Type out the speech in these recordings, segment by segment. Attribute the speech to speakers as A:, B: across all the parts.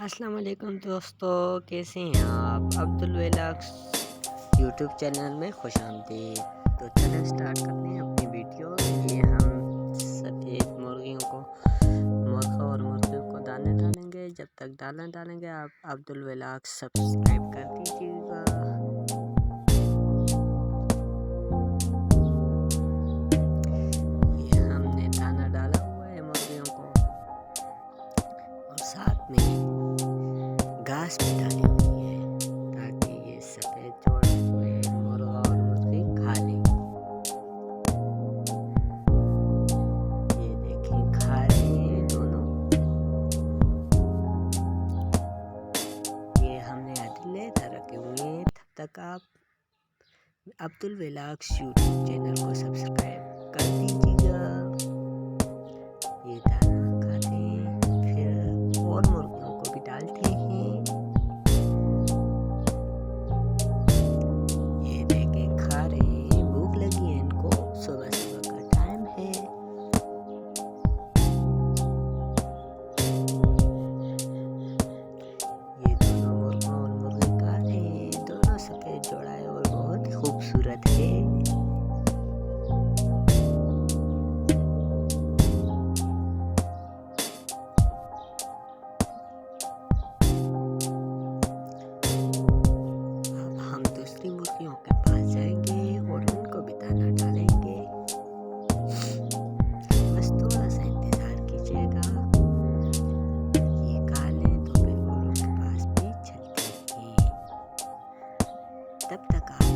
A: अस्सलाम वालेकुम दोस्तों, कैसे हैं आप? अब्दुल वेलाक्स यूट्यूब चैनल में खुशामदीद। तो चलो स्टार्ट करते हैं अपनी वीडियो। ये हम सफ़ेद मुर्गियों को मुर्गा और मुर्गियों को दाने डालेंगे। जब तक दाना डालेंगे आप अब्दुल वेलाक्स सब्सक्राइब कर दीजिएगा। ये हमने दाना डाला हुआ है मुर्गियों को और साथ में घास भी डाली हुई है ताकि ये सफ़ेद जोड़े हुए मुर्गा और मुर्गी खा लें। ये देखें, खा रहे हैं दोनों। ये हमने अदले रखे हुए हैं। तब तक आप अब्दुल वेलाक्स यूट्यूब चैनल को सब्सक्राइब कर दीजिएगा। ये दाना खाते हैं, फिर और मुर्गियों को भी डालते हैं। ये देखें, खा रहे हैं, भूख लगी है इनको, सुबह सुबह का टाइम है। ये दोनों मुर्गा और मुर्गी खा रहे हैं। दोनों सफ़ेद जोड़ा है और बहुत ही खूबसूरत है। हम दूसरी मुर्गियों के पास जाएंगे और उनको भी दाना डालेंगे। बस थोड़ा सा इंतज़ार कीजिएगा। ये खा लें तो फिर औरों के पास भी चलते हैं। तब तक आप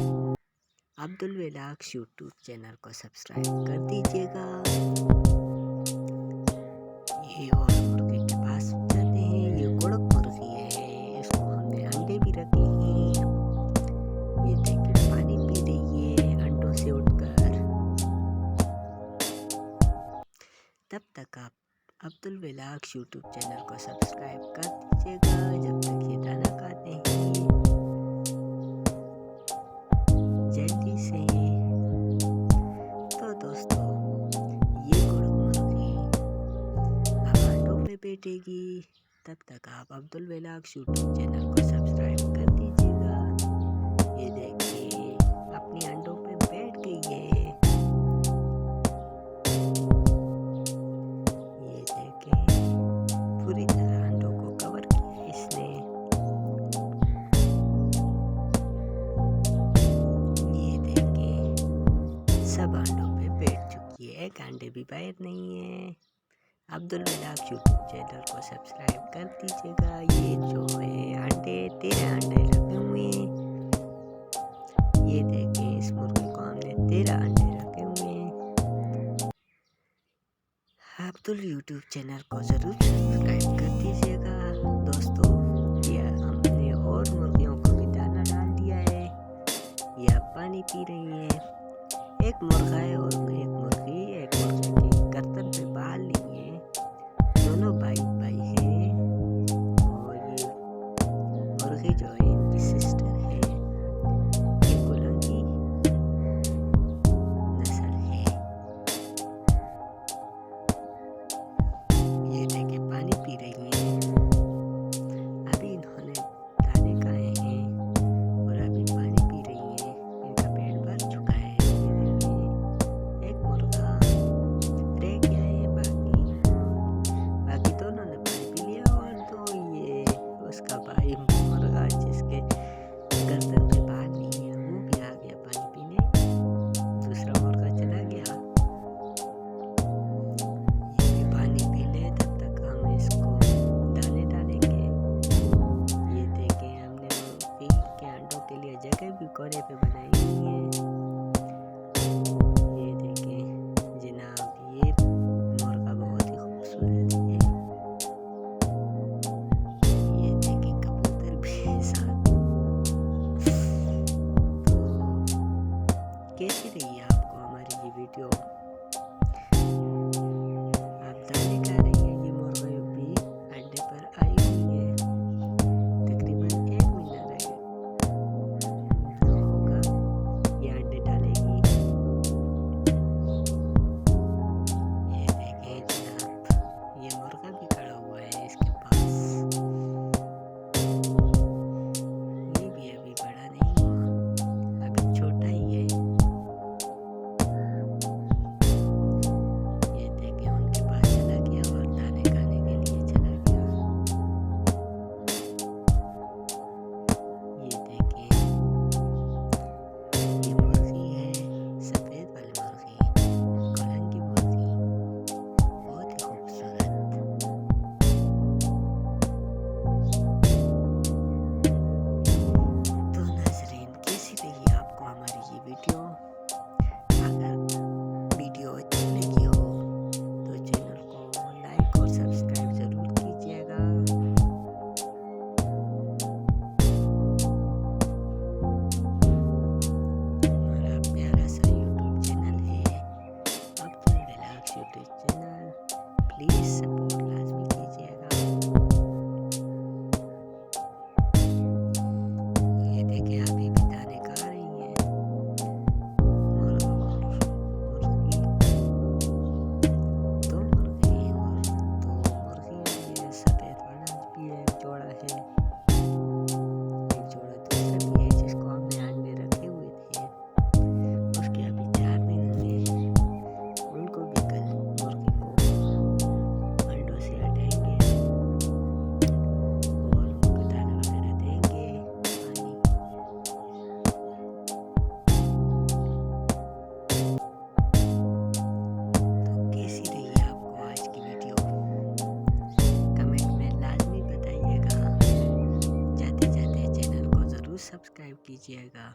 A: अब्दुल वेलाक्स यूट्यूब चैनल को सब्सक्राइब कर दीजिएगा। ये और मुर्गे के पास जाते हैं। ये गुड़क मुर्गी है, इसको हमने अंडे भी रखे हैं। ये देखिए, पानी पी रही है अंडों से उठकर। तब तक आप अब्दुल वेलाक्स यूट्यूब चैनल को सब्सक्राइब कर दीजिएगा जब तक ये दाना खाते हैं जल्दी से। तो दोस्तों, ये गुड़क मुर्गी अब अंडों पे बैठेगी। तब तक आप अब्दुल वेलाक्स यूट्यूब चैनल को सब्सक्राइब कर दीजिएगा। ये देखिए, अपनी अंडों पे बैठ गई है। ये देखें, पूरी तरह अंडों को कवर किया है इसने। ये देखें, सब अंडों पे बैठ चुकी है, एक अंडे भी बाहर नहीं है। अब्दुल वेलाक्स यूट्यूब चैनल को सब्सक्राइब कर दीजिएगा। ये जो है अंडे, 13 अंडे रखे हुए हैं। ये देखें, इस मुर्गी को हमने 13 अंडे रखे हुए हैं। अब्दुल यूट्यूब चैनल को ज़रूर सब्सक्राइब कर दीजिएगा दोस्तों। ये हमने और मुर्गियों को भी दाना डाल दिया है। ये अब पानी पी रही है। एक मुर्गा है और एक मुर्गी। एक मुर्गे की गर्दन पे बाल नहीं है। दोनों भाई भाई हैं और ये मुर्गी जो है इनकी सिस्टर है। ये कुलंगी नस्ल है। ये देखे, पानी पी रही हैं। अभी इन्होंने दाने खाए हैं और अभी पानी पी रही हैं। इनका पेट भर चुका है धीरे धीरे। कीजिएगा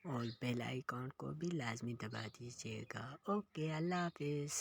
A: और बेल आइकॉन को भी लाजमी दबा दीजिएगा। ओके, अल्लाह हाफिज़।